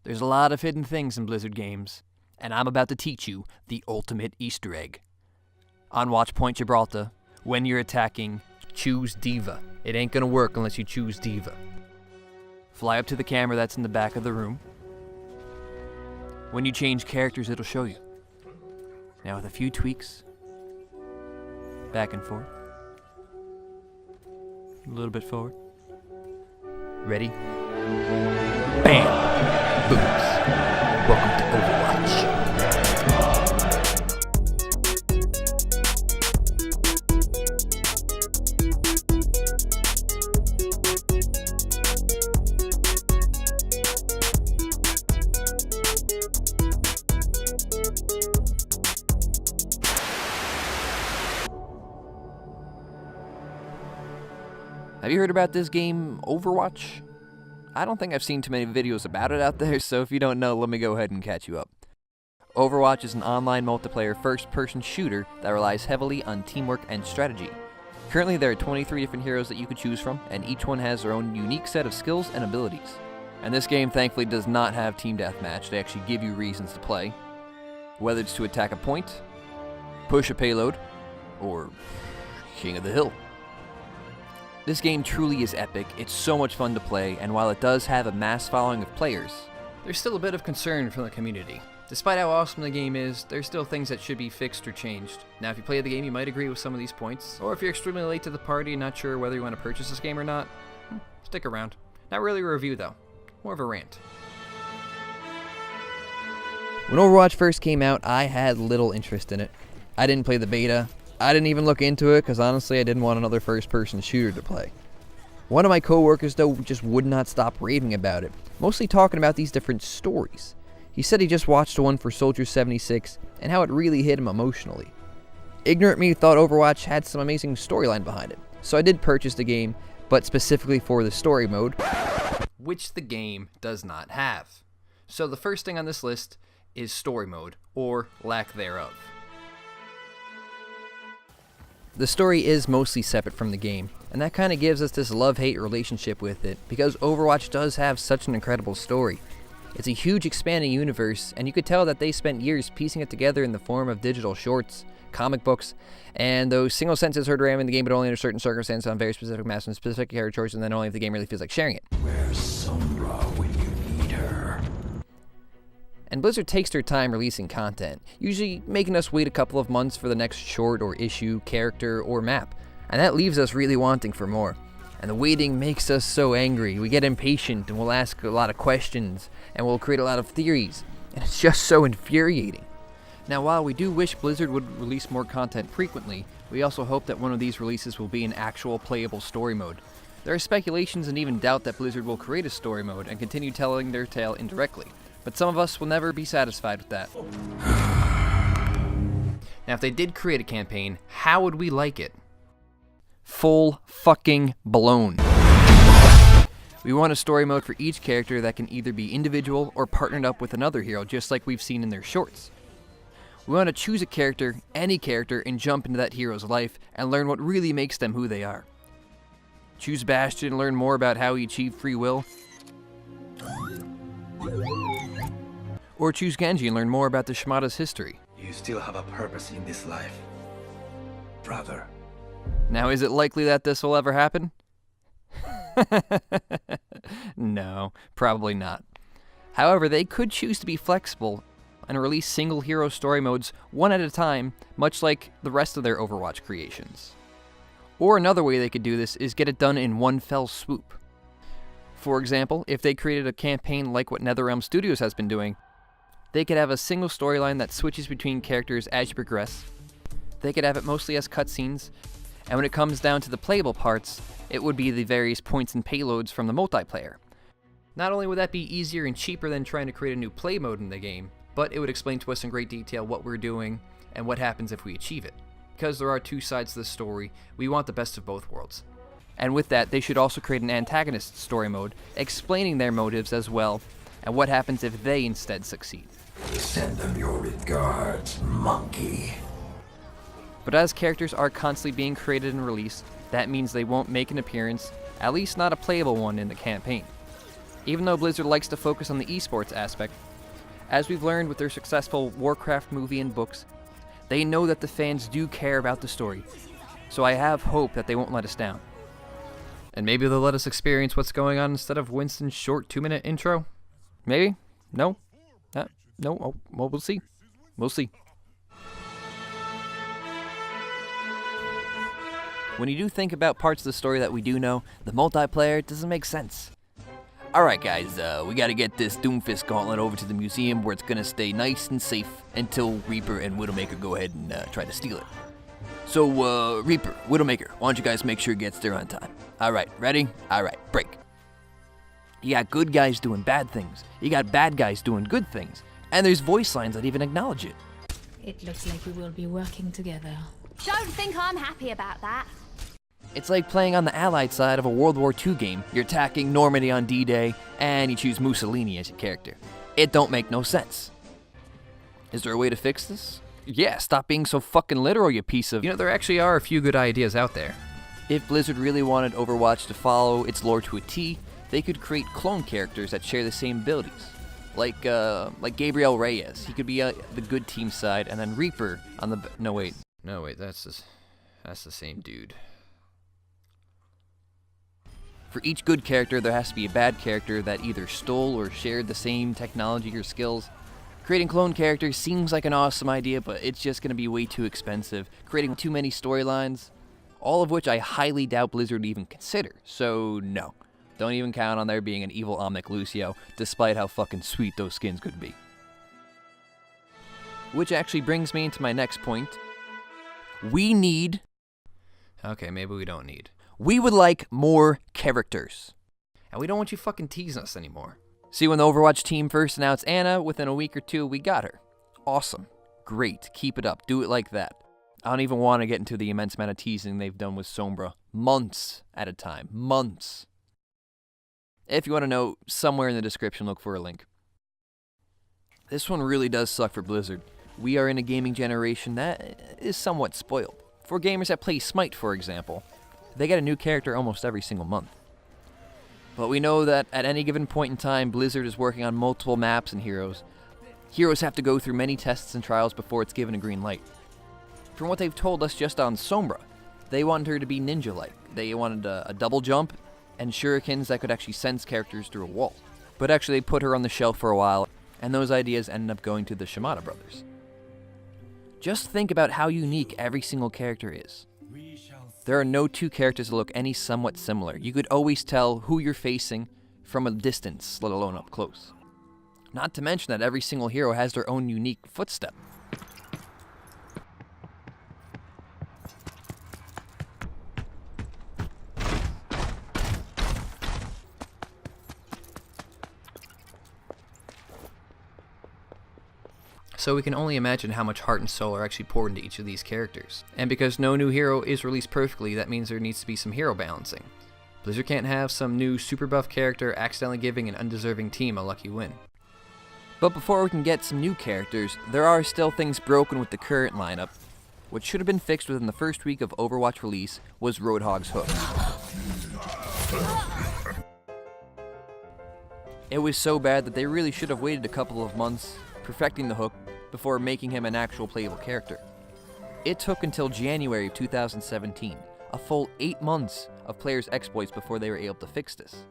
There's a lot of hidden things in Blizzard games, and I'm about to teach you the ultimate Easter egg. On Watch Point Gibraltar, when you're attacking, choose Diva. It ain't gonna work unless you choose Diva. Fly up to the camera that's in the back of the room. When you change characters, it'll show you. Now with a few tweaks, back and forth, a little bit forward. Ready? Bam! Booms. Welcome to Overwatch. Have you heard about this game, Overwatch? I don't think I've seen too many videos about it out there, so if you don't know, let me go ahead and catch you up. Overwatch is an online multiplayer first-person shooter that relies heavily on teamwork and strategy. Currently, there are 23 different heroes that you could choose from, and each one has their own unique set of skills and abilities. And this game, thankfully, does not have team deathmatch. They actually give you reasons to play, whether it's to attack a point, push a payload, or King of the Hill. This game truly is epic, it's so much fun to play, and while it does have a mass following of players, there's still a bit of concern from the community. Despite how awesome the game is, there's still things that should be fixed or changed. Now if you play the game you might agree with some of these points, or if you're extremely late to the party and not sure whether you want to purchase this game or not, stick around. Not really a review though, more of a rant. When Overwatch first came out, I had little interest in it. I didn't play the beta. I didn't even look into it because honestly I didn't want another first-person shooter to play. One of my co-workers though just would not stop raving about it, mostly talking about these different stories. He said he just watched one for Soldier 76 and how it really hit him emotionally. Ignorant me thought Overwatch had some amazing storyline behind it, so I did purchase the game, but specifically for the story mode, which the game does not have. So the first thing on this list is story mode, or lack thereof. The story is mostly separate from the game, and that kind of gives us this love-hate relationship with it, because Overwatch does have such an incredible story. It's a huge expanding universe, and you could tell that they spent years piecing it together in the form of digital shorts, comic books, and those single sentences heard around in the game, but only under certain circumstances on very specific maps and specific character choices, and then only if the game really feels like sharing it. Where's Sombra when you need her? And Blizzard takes their time releasing content, usually making us wait a couple of months for the next short or issue, character, or map. And that leaves us really wanting for more. And the waiting makes us so angry. We get impatient and we'll ask a lot of questions and we'll create a lot of theories. And it's just so infuriating. Now while we do wish Blizzard would release more content frequently, we also hope that one of these releases will be an actual playable story mode. There are speculations and even doubt that Blizzard will create a story mode and continue telling their tale indirectly. But some of us will never be satisfied with that. Now if they did create a campaign, how would we like it? Full fucking blown. We want a story mode for each character that can either be individual or partnered up with another hero, just like we've seen in their shorts. We want to choose a character, any character, and jump into that hero's life and learn what really makes them who they are. Choose Bastion and learn more about how he achieved free will. Or choose Genji and learn more about the Shimada's history. You still have a purpose in this life, brother. Now, is it likely that this will ever happen? No, probably not. However, they could choose to be flexible and release single hero story modes one at a time, much like the rest of their Overwatch creations. Or another way they could do this is get it done in one fell swoop. For example, if they created a campaign like what NetherRealm Studios has been doing, they could have a single storyline that switches between characters as you progress. They could have it mostly as cutscenes, and when it comes down to the playable parts, it would be the various points and payloads from the multiplayer. Not only would that be easier and cheaper than trying to create a new play mode in the game, but it would explain to us in great detail what we're doing and what happens if we achieve it. Because there are two sides to the story, we want the best of both worlds. And with that, they should also create an antagonist story mode, explaining their motives as well, and what happens if they instead succeed. Send them your regards, monkey. But as characters are constantly being created and released, that means they won't make an appearance, at least not a playable one in the campaign. Even though Blizzard likes to focus on the esports aspect, as we've learned with their successful Warcraft movie and books, they know that the fans do care about the story. So I have hope that they won't let us down. And maybe they'll let us experience what's going on instead of Winston's short 2-minute intro? Maybe? No? No? Oh, well, we'll see. We'll see. When you do think about parts of the story that we do know, the multiplayer doesn't make sense. Alright guys, we gotta get this Doomfist gauntlet over to the museum where it's gonna stay nice and safe until Reaper and Widowmaker go ahead and try to steal it. So, Reaper, Widowmaker, why don't you guys make sure it gets there on time? Alright, ready? Alright, break. You got good guys doing bad things, you got bad guys doing good things, and there's voice lines that even acknowledge it. It looks like we will be working together. Don't think I'm happy about that. It's like playing on the Allied side of a World War II game. You're attacking Normandy on D-Day, and you choose Mussolini as your character. It don't make no sense. Is there a way to fix this? Yeah, stop being so fucking literal, you piece of... You know, there actually are a few good ideas out there. If Blizzard really wanted Overwatch to follow its lore to a T, they could create clone characters that share the same abilities. Like Gabriel Reyes. He could be the good team side, and then Reaper on the... No, wait, that's the same dude. For each good character, there has to be a bad character that either stole or shared the same technology or skills. Creating clone characters seems like an awesome idea, but it's just going to be way too expensive. Creating too many storylines, all of which I highly doubt Blizzard would even consider. So no, don't even count on there being an evil Omnic Lucio, despite how fucking sweet those skins could be. Which actually brings me into my next point. We need... Okay, maybe we don't need... We would like more characters. And we don't want you fucking teasing us anymore. See, when the Overwatch team first announced Anna, within a week or two, we got her. Awesome. Great. Keep it up. Do it like that. I don't even want to get into the immense amount of teasing they've done with Sombra. Months at a time. Months. If you want to know, somewhere in the description, look for a link. This one really does suck for Blizzard. We are in a gaming generation that is somewhat spoiled. For gamers that play Smite, for example, they get a new character almost every single month. But we know that at any given point in time, Blizzard is working on multiple maps and heroes. Heroes have to go through many tests and trials before it's given a green light. From what they've told us just on Sombra, they wanted her to be ninja-like. They wanted a double jump and shurikens that could actually sense characters through a wall. But actually they put her on the shelf for a while, and those ideas ended up going to the Shimada brothers. Just think about how unique every single character is. There are no two characters that look any somewhat similar. You could always tell who you're facing from a distance, let alone up close. Not to mention that every single hero has their own unique footstep. So we can only imagine how much heart and soul are actually poured into each of these characters. And because no new hero is released perfectly, that means there needs to be some hero balancing. Blizzard can't have some new super buff character accidentally giving an undeserving team a lucky win. But before we can get some new characters, there are still things broken with the current lineup. What should have been fixed within the first week of Overwatch release was Roadhog's hook. It was so bad that they really should have waited a couple of months, perfecting the hook, before making him an actual playable character. It took until January of 2017, a full 8 months of players' exploits before they were able to fix this.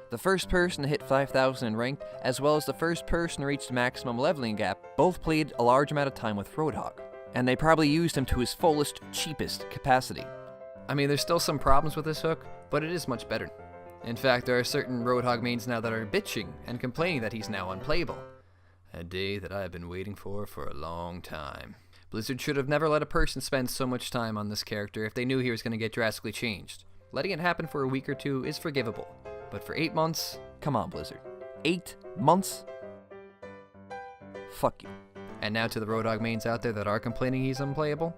The first person to hit 5,000 in ranked, as well as the first person to reach the maximum leveling gap, both played a large amount of time with Roadhog, and they probably used him to his fullest, cheapest capacity. I mean, there's still some problems with this hook, but it is much better. In fact, there are certain Roadhog mains now that are bitching and complaining that he's now unplayable. A day that I have been waiting for a long time. Blizzard should have never let a person spend so much time on this character if they knew he was going to get drastically changed. Letting it happen for a week or two is forgivable, but for 8 months, come on Blizzard. 8 months? Fuck you. And now to the Roadhog mains out there that are complaining he's unplayable,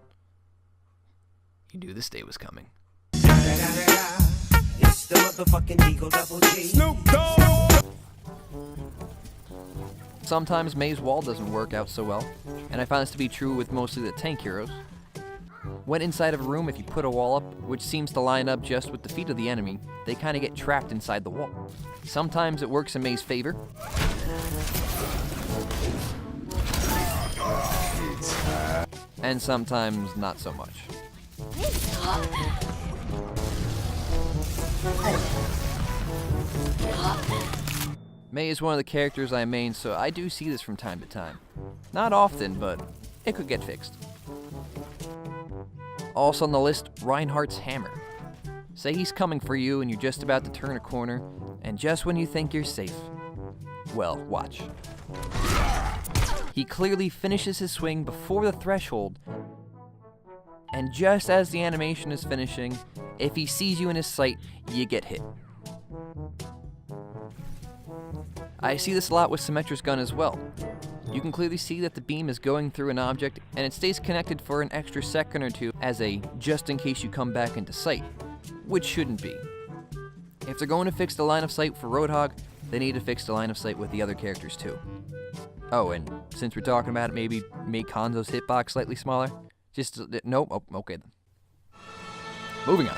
you knew this day was coming. It's the motherfucking Eagle Double G. Snoop Dogg! Sometimes Mei's wall doesn't work out so well, and I find this to be true with mostly the tank heroes. When inside of a room, if you put a wall up, which seems to line up just with the feet of the enemy, they kind of get trapped inside the wall. Sometimes it works in May's favor. And sometimes not so much. May is one of the characters I main, so I do see this from time to time. Not often, but it could get fixed. Also on the list, Reinhardt's hammer. Say he's coming for you and you're just about to turn a corner, and just when you think you're safe, well, watch. He clearly finishes his swing before the threshold, and just as the animation is finishing, if he sees you in his sight, you get hit. I see this a lot with Symmetra's gun as well. You can clearly see that the beam is going through an object, and it stays connected for an extra second or two as a just in case you come back into sight, which shouldn't be. If they're going to fix the line of sight for Roadhog, they need to fix the line of sight with the other characters too. Oh, and since we're talking about it, maybe make Hanzo's hitbox slightly smaller? Nope, oh, okay then. Moving on.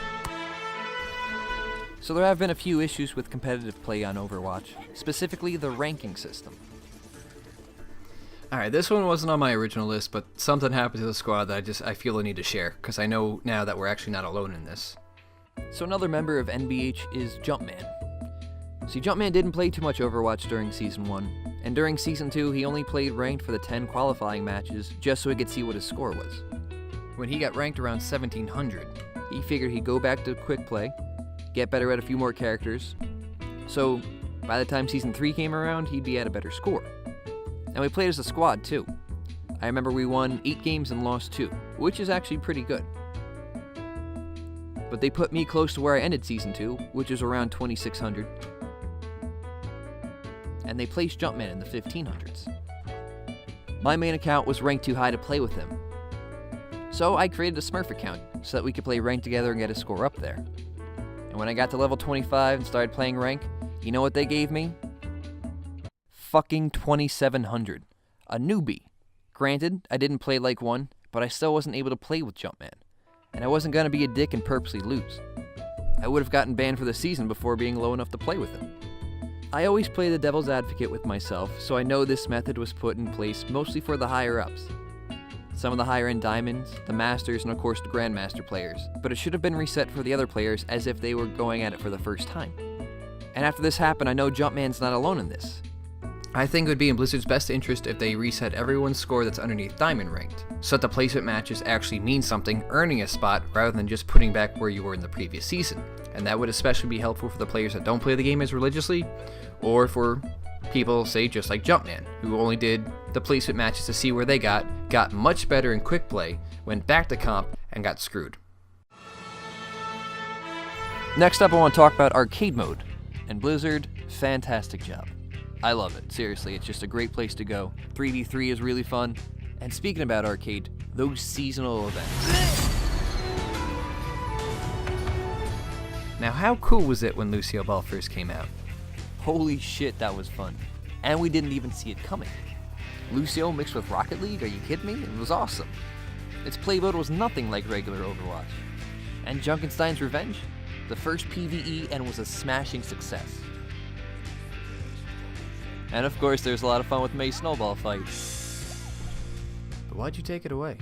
So there have been a few issues with competitive play on Overwatch, specifically the ranking system. Alright, this one wasn't on my original list, but something happened to the squad that I feel I need to share, because I know now that we're actually not alone in this. So another member of NBH is Jumpman. See, Jumpman didn't play too much Overwatch during Season 1, and during Season 2 he only played ranked for the 10 qualifying matches just so he could see what his score was. When he got ranked around 1700, he figured he'd go back to quick play, get better at a few more characters, so by the time Season 3 came around, he'd be at a better score. And we played as a squad too. I remember we won 8 games and lost 2, which is actually pretty good. But they put me close to where I ended Season 2, which is around 2600. And they placed Jumpman in the 1500s. My main account was ranked too high to play with him. So I created a Smurf account so that we could play ranked together and get a score up there. And when I got to level 25 and started playing rank, you know what they gave me? Fucking 2700. A newbie. Granted, I didn't play like one, but I still wasn't able to play with Jumpman. And I wasn't gonna be a dick and purposely lose. I would have gotten banned for the season before being low enough to play with him. I always play the devil's advocate with myself, so I know this method was put in place mostly for the higher ups. Some of the higher end diamonds, the masters, and of course the grandmaster players, but it should have been reset for the other players as if they were going at it for the first time. And after this happened, I know Jumpman's not alone in this. I think it would be in Blizzard's best interest if they reset everyone's score that's underneath Diamond ranked, so that the placement matches actually mean something, earning a spot rather than just putting back where you were in the previous season. And that would especially be helpful for the players that don't play the game as religiously, or for people, say, just like Jumpman, who only did the placement matches to see where they got much better in quick play, went back to comp, and got screwed. Next up, I want to talk about arcade mode. And Blizzard, fantastic job. I love it. Seriously, it's just a great place to go. 3v3 is really fun. And speaking about arcade, those seasonal events. Now, how cool was it when Lucio Ball first came out? Holy shit, that was fun. And we didn't even see it coming. Lucio mixed with Rocket League? Are you kidding me? It was awesome. Its play mode was nothing like regular Overwatch. And Junkenstein's Revenge? The first PvE and was a smashing success. And of course, there's a lot of fun with May's snowball fight. But why'd you take it away?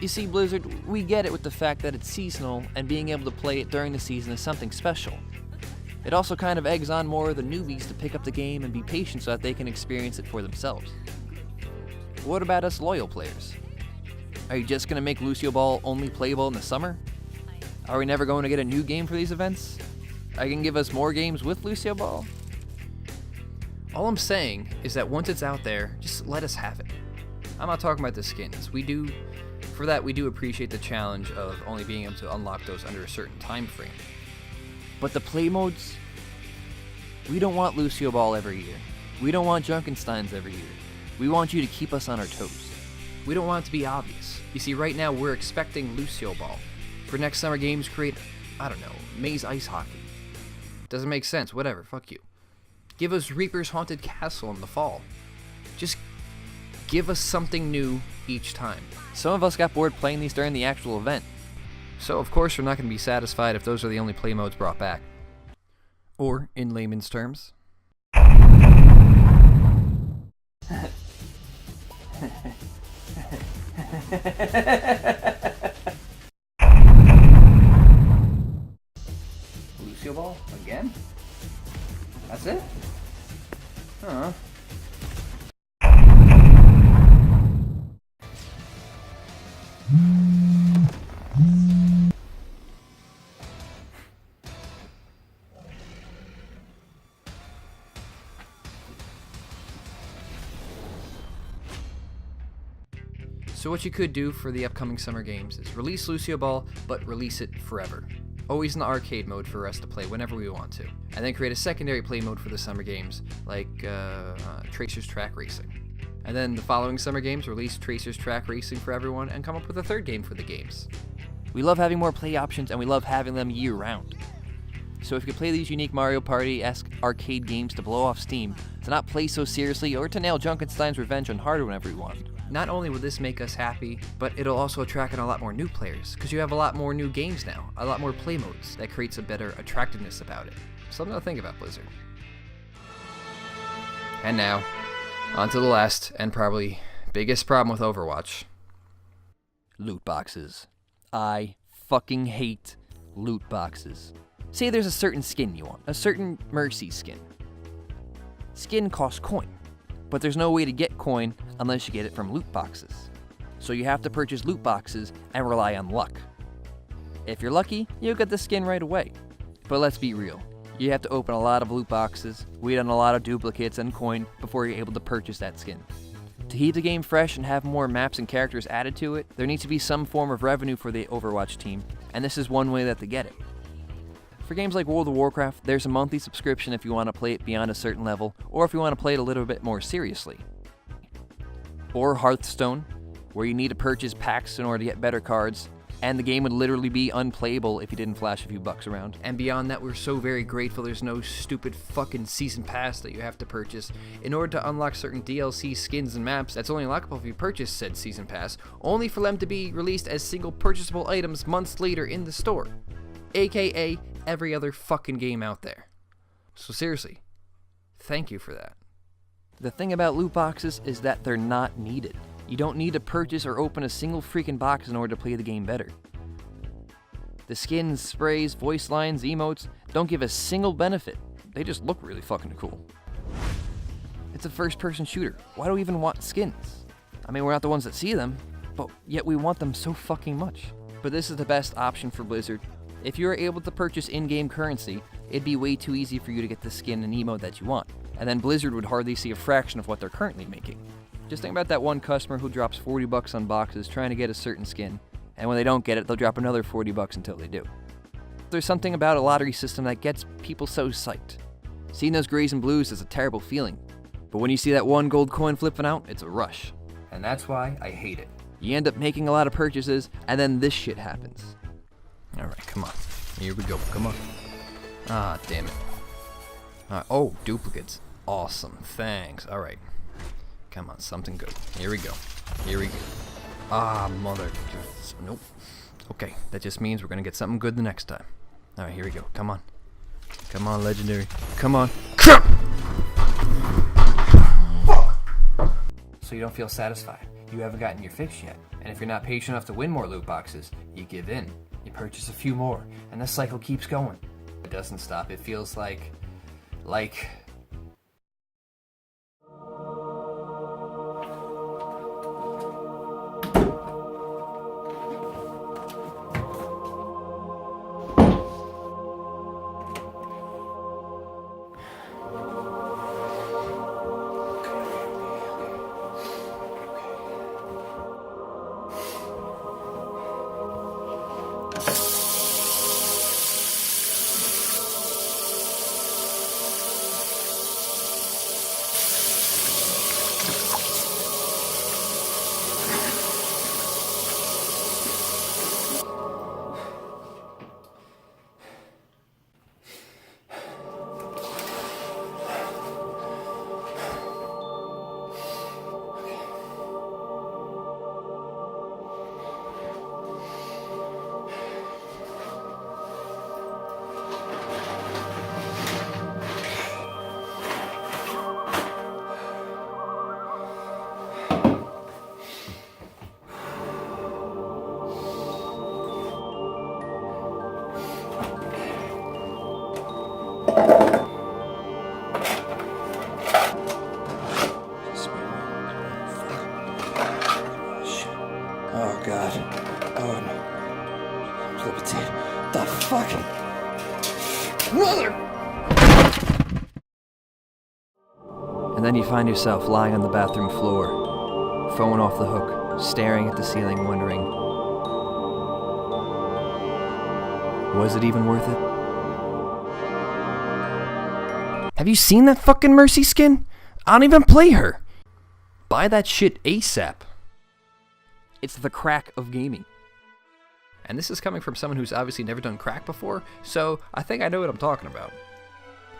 You see, Blizzard, we get it with the fact that it's seasonal, and being able to play it during the season is something special. It also kind of eggs on more of the newbies to pick up the game and be patient so that they can experience it for themselves. But what about us loyal players? Are you just going to make Lucio Ball only playable in the summer? Are we never going to get a new game for these events? Are you going to give us more games with Lucio Ball? All I'm saying is that once it's out there, just let us have it. I'm not talking about the skins. For that, we do appreciate the challenge of only being able to unlock those under a certain time frame. But the play modes, we don't want Lucio Ball every year. We don't want Junkensteins every year. We want you to keep us on our toes. We don't want it to be obvious. You see, right now we're expecting Lucio Ball. For next summer games, create, I don't know, Maze Ice Hockey. Doesn't make sense, whatever, fuck you. Give us Reaper's Haunted Castle in the fall. Just give us something new each time. Some of us got bored playing these during the actual event. So of course we're not going to be satisfied if those are the only play modes brought back. Or, in layman's terms, Lucio Ball again? That's it? Huh. So what you could do for the upcoming summer games is release Lucio Ball, but release it forever. Always in the arcade mode for us to play whenever we want to. And then create a secondary play mode for the summer games, like Tracer's Track Racing. And then the following summer games, release Tracer's Track Racing for everyone and come up with a third game for the games. We love having more play options and we love having them year-round. So if you could play these unique Mario Party-esque arcade games to blow off steam, to not play so seriously, or to nail Junkenstein's Revenge on harder whenever you want, not only will this make us happy, but it'll also attract in a lot more new players, because you have a lot more new games now, a lot more play modes, that creates a better attractiveness about it. Something to think about, Blizzard. And now, on to the last, and probably biggest problem with Overwatch. Loot boxes. I fucking hate loot boxes. Say there's a certain skin you want, a certain Mercy skin. Skin costs coin, but there's no way to get coin unless you get it from loot boxes. So you have to purchase loot boxes and rely on luck. If you're lucky, you'll get the skin right away. But let's be real, you have to open a lot of loot boxes, wait on a lot of duplicates and coin before you're able to purchase that skin. To keep the game fresh and have more maps and characters added to it, there needs to be some form of revenue for the Overwatch team, and this is one way that they get it. For games like World of Warcraft, there's a monthly subscription if you want to play it beyond a certain level, or if you want to play it a little bit more seriously. Or Hearthstone, where you need to purchase packs in order to get better cards, and the game would literally be unplayable if you didn't flash a few bucks around. And beyond that, we're so very grateful there's no stupid fucking season pass that you have to purchase in order to unlock certain DLC skins and maps that's only unlockable if you purchase said season pass, only for them to be released as single purchasable items months later in the store. AKA every other fucking game out there. So seriously, thank you for that. The thing about loot boxes is that they're not needed. You don't need to purchase or open a single freaking box in order to play the game better. The skins, sprays, voice lines, emotes don't give a single benefit. They just look really fucking cool. It's a first-person shooter. Why do we even want skins? I mean, we're not the ones that see them, but yet we want them so fucking much. But this is the best option for Blizzard. If you were able to purchase in-game currency, it'd be way too easy for you to get the skin and emote that you want, and then Blizzard would hardly see a fraction of what they're currently making. Just think about that one customer who drops 40 bucks on boxes trying to get a certain skin, and when they don't get it, they'll drop another 40 bucks until they do. There's something about a lottery system that gets people so psyched. Seeing those grays and blues is a terrible feeling, but when you see that one gold coin flipping out, it's a rush. And that's why I hate it. You end up making a lot of purchases, and then this shit happens. Alright, come on. Here we go. Come on. Ah, damn it. Oh, duplicates. Awesome. Thanks. Alright. Come on, something good. Here we go. Here we go. Ah, mother. Nope. Okay, that just means we're gonna get something good the next time. Alright, here we go. Come on. Come on, legendary. Come on. So you don't feel satisfied. You haven't gotten your fix yet. And if you're not patient enough to win more loot boxes, you give in. You purchase a few more, and the cycle keeps going. It doesn't stop. It feels like And then you find yourself lying on the bathroom floor, phone off the hook, staring at the ceiling, wondering, was it even worth it? Have you seen that fucking Mercy skin? I don't even play her. Buy that shit ASAP. It's the crack of gaming. And this is coming from someone who's obviously never done crack before, so I think I know what I'm talking about.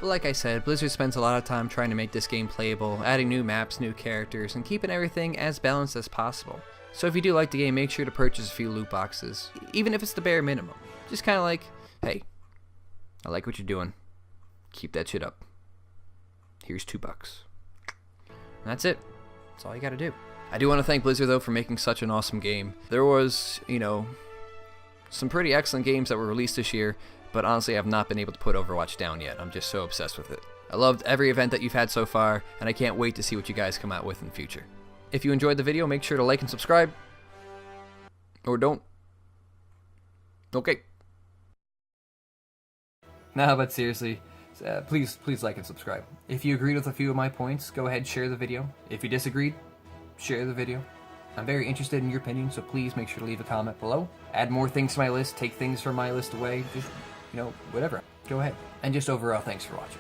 But like I said, Blizzard spends a lot of time trying to make this game playable, adding new maps, new characters, and keeping everything as balanced as possible. So if you do like the game, make sure to purchase a few loot boxes, even if it's the bare minimum. Just kind of like, hey, I like what you're doing. Keep that shit up. Here's $2. And that's it. That's all you gotta do. I do want to thank Blizzard, though, for making such an awesome game. There was, some pretty excellent games that were released this year, but honestly, I've not been able to put Overwatch down yet. I'm just so obsessed with it. I loved every event that you've had so far, and I can't wait to see what you guys come out with in the future. If you enjoyed the video, make sure to like and subscribe. Or don't. Okay. No, but seriously, please like and subscribe. If you agreed with a few of my points, go ahead, share the video. If you disagreed, share the video. I'm very interested in your opinion, so please make sure to leave a comment below. Add more things to my list, take things from my list away, just, whatever. Go ahead. And just overall, thanks for watching.